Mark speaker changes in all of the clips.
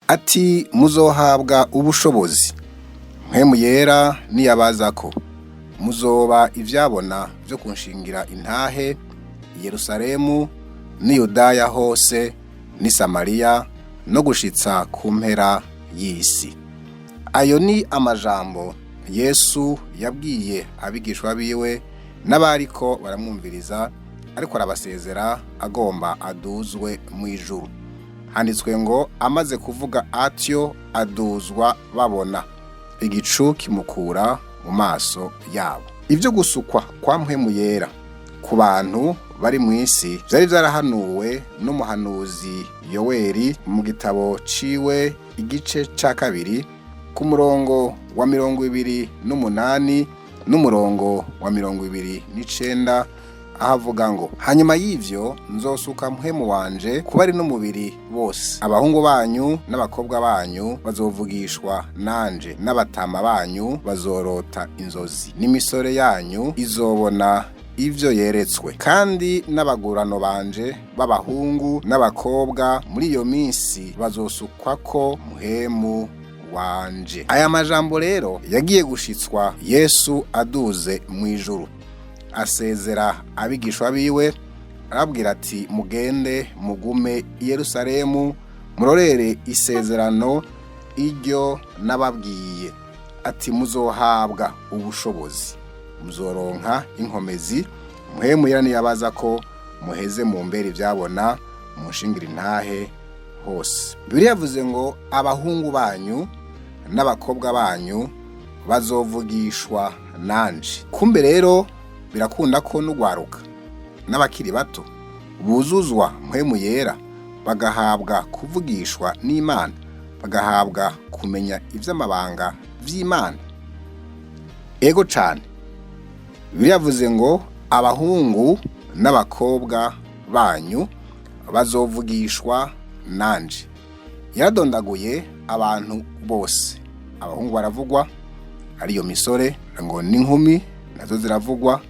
Speaker 1: ati muzohabwa ubushobozi mpwemu yera niyabazako muzoba ivyabona vyo kunshingira intahe i Yerusalemu ni Yudaya hose ni Samariya no gushitsa ku mpera y'isi. Ayo ni amajambo Yesu yabwiye abigishwa biwe n'abariko baramwumviriza, ariko arabasezera agomba aduzwe mu ijuru. Handitswe ngo amaze kuvuga atyo aduzwa babona igicu kimukura mu maso yabo. Ivyo gusukwa kwa mpwemu yera ku bantu bari mu isi vyari vyarahanuwe n'umuhanuzi Yoweli mu gitabo ciwe igice ca 2 ku murongo wa 28 n'umurongo wa 29, ahavuga ngo hanyuma y'ivyo nzosuka mpwemu wanje kuba ari n'umubiri bose, abahungu banyu n'abakobwa banyu bazovugishwa nanje, n'abatama banyu bazorota inzozi, n'imisore yanyu izobona ivyo yeretswe, kandi n'abagurano banje b'abahungu n'abakobwa muri iyo minsi bazosukwako mpwemu wanje. Aya majambo rero yagiye gushitswa Yesu aduze mu ijuru, asezera abigishwa biwe arabwira ati mugende mugume i Yerusalemu murorere isezerano iryo nababwiye, ati muzohabwa ubushobozi, muzoronka inkomezi mpwemu yera niyabazako muheze mu mbere ivyabona munshingira intahe hose. Bibiliya yavuze ngo abahungu banyu n'abakobwa banyu bazovugishwa nanje. Kumbe rero birakunda ko n'ugwaruka n'abakiri bato buzuzwa mpwemu yera bagahabwa kuvugishwa n'Imana, bagahabwa kumenya ivy'amabanga vy'Imana. Ego cane. Bibiliya yavuze ngo abahungu n'abakobwa banyu bazovugishwa nanje. Yaradondaguye abantu bose. Abahungu baravugwa ariyo misore ngo n'inkumi nazo ziravugwa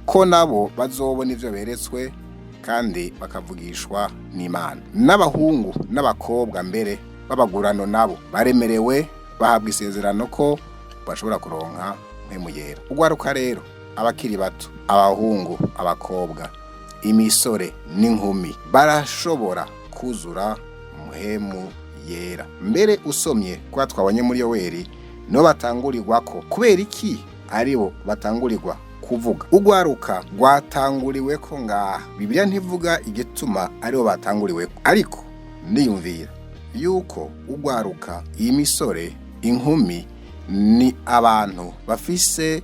Speaker 1: ko nabo bazobona ivyo beretswe kandi bakavugishwa n'Imana. N'abahungu n'abakobwa mbere babagurano nabo baremerewe bahabwa isezerano ko bashobora kuronka mpwemu yera. Ugwaruka rero abakiri bato, abahungu, abakobwa, imisore n'inkumi barashobora kuzura mpwemu yera. Mbere usomye kwa twabonye muri Yoweli no batangurirwako. Kubera iki aribo batangurirwa kuvuga? Ugwaruka rwatanguriwe ko ngaha. Bibiliya ntivuga igituma aribo batanguriwe, ariko ndiyumvira yuko ugwaruka, imisore, inkumi ni abantu bafise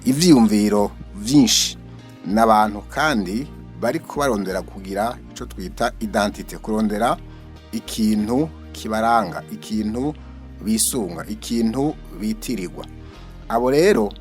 Speaker 1: ivyiyumviro vyinshi, n'abantu kandi bariko barondera kugira ico twita identite, kurondera ikintu kibaranga, ikintu bisunga, ikintu bitirirwa. Abo rero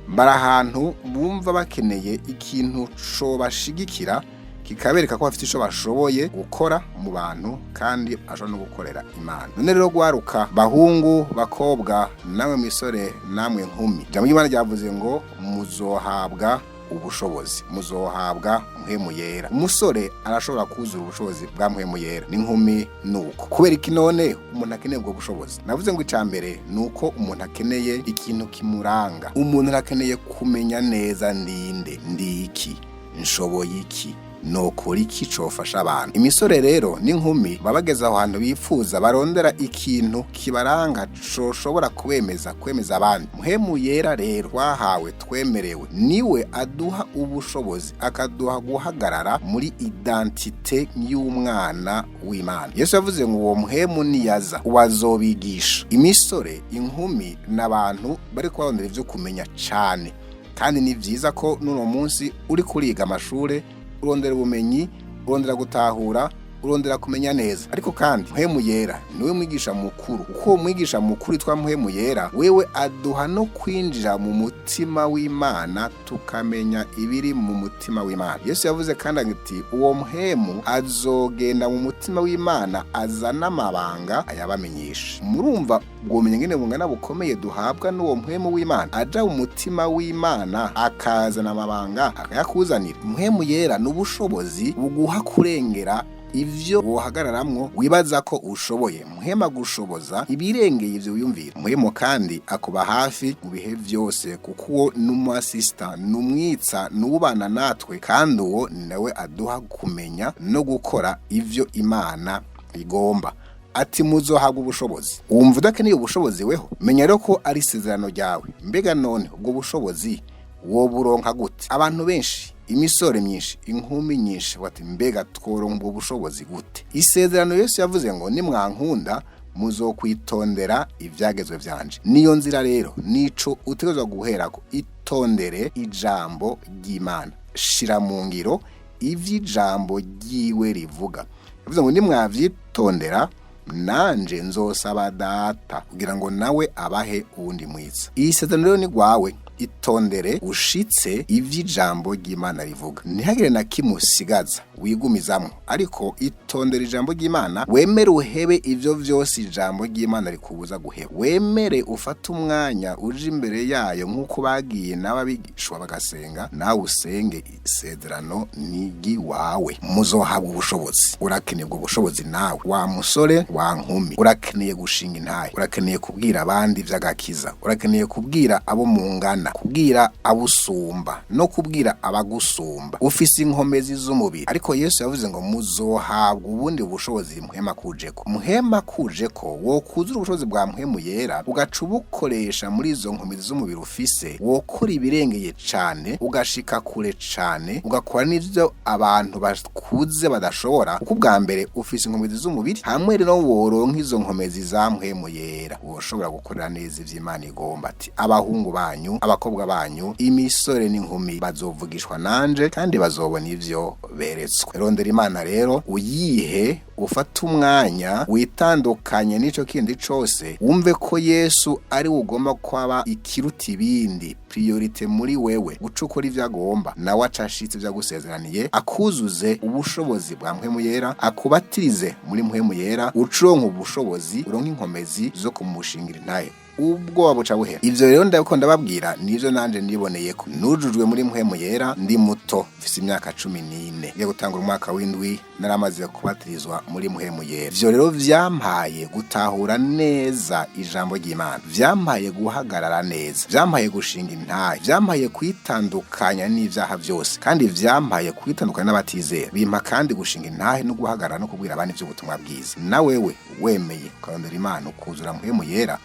Speaker 1: bari ahantu bumva bakeneye ikintu co bashigikira kikabereka ko bafite ico bashoboye gukora mu bantu kandi ashobora no gukorera Imana. None rero gwaruka, bahungu, bakobwa, namwe misore, namwe nkumi, jambo y'Imana ryavuze ngo muzohabwa ubushobozi, muzohabwa mpwemu yera. Umusore arashobora kuzura ubushobozi bwa mpwemu yera, n'inkumi nuko. Kubera iki none umuntu akeneye ubwo bushobozi? Navuze ngo icambere nuko umuntu akeneye ikintu kimuranga. Umuntu arakeneye kumenya neza ndinde, ndiki, nshoboye iki, nokora iki cofasha abantu. Imisore rero n'inkumi babageza aho hantu bifuza, barondera ikintu kibaranga coshobora kwemeza abandi. Mpwemu yera rero twahawe, twemerewe, niwe aduha ubushobozi, akaduha guhagarara muri identite y'umwana w'Imana. Yesu yavuze ngo uwo mpwemu niyaza uwazobigisha. Imisore, inkumi n'abantu bari kubarondera ivyo kumenya cane, kandi ni vyiza ko n'uno munsi uri kuriga amashure urondera ubumenyi, urondera gutahura, urondera kumenya neza. Ariko kandi mpwemu yera niwe mwigisha mukuru. Uko mwigisha mukuru twa mpwemu yera, wewe aduha no kwinjira mu mutima w'Imana, tukamenya ibiri mu mutima w'Imana. Yesu yavuze kandi ati uwo mpwemu azogenda mu mutima w'Imana, azana amabanga ayabamenyesha. Murumva ubwo bumenyi ngene bungana bukomeye duhabwa n'uwo mpwemu w'Imana, aja mu mutima w'Imana akazana amabanga akayakuzanira. Mpwemu yera n'ubushobozi buguha kurengera ivyo wohagararamwo wibaza ko ushoboye. Muhema gushoboza ibirengeye ivyo wiyumvira. Muhemo kandi akuba hafi mu bihe vyose kuko uwo n'umusista n'umwitsa n'ubana natwe kandi uwo nawe aduha kumenya no gukora ivyo Imana igomba. Ati muzohabwa ubushobozi. Wumva udakeneye ubushobozi weho? Menya rero ko ari isezerano ryawe. Mbega none ubwo bushobozi woburonka gute? Abantu benshi, imisore myinshi, inkumi nyinshi bati mbega tworonka ubwo bushobozi gute? Isezerano Yesu yavuze ngo nimwankunda muzokwitondera ivyagezwe vyanje. Niyo nzira rero nico utegezwa guherako. Itondere ijambo ry'Imana. Shira mu ngiro ivy'ijambo ryiwe rivuga. Yavuze ngo nimwavyitondera nanje nzosaba Data kugira ngo nawe abahe uwundi mwitsa. Iyi sezerano rero ni gwawe. Itondere ushitse ivy'ijambo ry'Imana rivuga. Ntihagire na kimusigaza wigumizamwo, ariko itondere ijambo ry'Imana, wemere uhebe ivyo vyose ijambo ry'Imana rikubuza guheba. Wemere ufata umwanya uje imbere yayo nk'uko bagiye n'ababigishwa bagasenga, nawe usenge. Isezerano nigi wawe. Muzohabwa ubushobozi. Urakeneye ubwo bushobozi nawe, wa musore wa nkumi. Urakeneye gushinga intahe, urakeneye kubwira abandi vy'agakiza, urakeneye kubwira abo mungana, kubwira abusumba no kubwira abagusumba. Ufise inkomezi z'umubiri, ariko Yesu yavuze ngo muzohabwa ubundi ubushobozi muhema kujeko. Muhema kujeko wo kuzura ubushobozi bwa Mpwemu Yera ugaca ubukoresha muri izo nkomezi z'umubiri ufise, wokora ibirengeye cane, ugashika kure cane, ugakora n'ivyo abantu bakuze badashobora. Kuko bwa mbere ufise inkomezi z'umubiri, hamwe rero woronka izo nkomezi za Mpwemu Yera woshobora gukorera neza ivy'Imana igomba. Ati abahungu banyu, abakobwa banyu, imisore n'inkumi bazovugishwa nanje kandi bazobona ivyo beretswe. Rondera Imana rero uyihe, ufata umwanya witandukanye n'ico kindi cose, wumve ko Yesu ari ugomba kwaba ikiruta ibindi, priorite muri wewe, gucukura ivyo agomba. Nawe acashitse ivyo agusezeraniye, akuzuze ubushobozi bwa Mpwemu Yera, akubatirize muri Mpwemu Yera, ucuronka ubushobozi, uronka inkomezi zo kumushingira intahe. Ubwo wabuca buhera. Ivyo rero ndabiko ndababwira nivyo nanje niboneye ko nujujwe muri Mpwemu Yera ndi muto, mfise imyaka 14. Ngiye gutangura umwaka w'indwi naramaze kubatirizwa muri Mpwemu Yera. Ivyo rero vyampaye gutahura neza ijambo ry'Imana, vyampaye guhagarara neza, vyampaye gushinga intahe, vyampaye kwitandukanya n'ivyaha vyose, kandi vyampaye kwitandukanya n'abatizera. Bimpa kandi gushinga intahe no guhagarara no kubwira abandi ivy'ubutumwa bwiza. Na wewe wemeye kurondera Imana ukuzura Mpwemu Yera,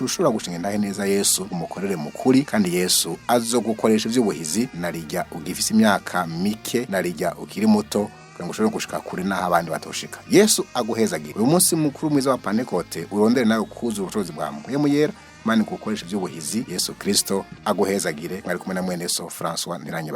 Speaker 1: ushobora gushinga intahe neza Yesu, umukorere mukuri, kandi Yesu azogukoresha ivy'ubuhizi narijya ugifise imyaka mike, narijya ukiri muto, kugira ngo ushobore gushika kure naho abandi batoshika. Yesu aguhezagire. Uyu munsi mukuru mwiza wa Pentecote urondere nawe kuzura ubushobozi bwa Mpwemu Yera, Imana igukoresha ivy'ubuhizi. Yesu Kristo aguhezagire. Mwari kumwe na mwene so François Ntiranyibagire.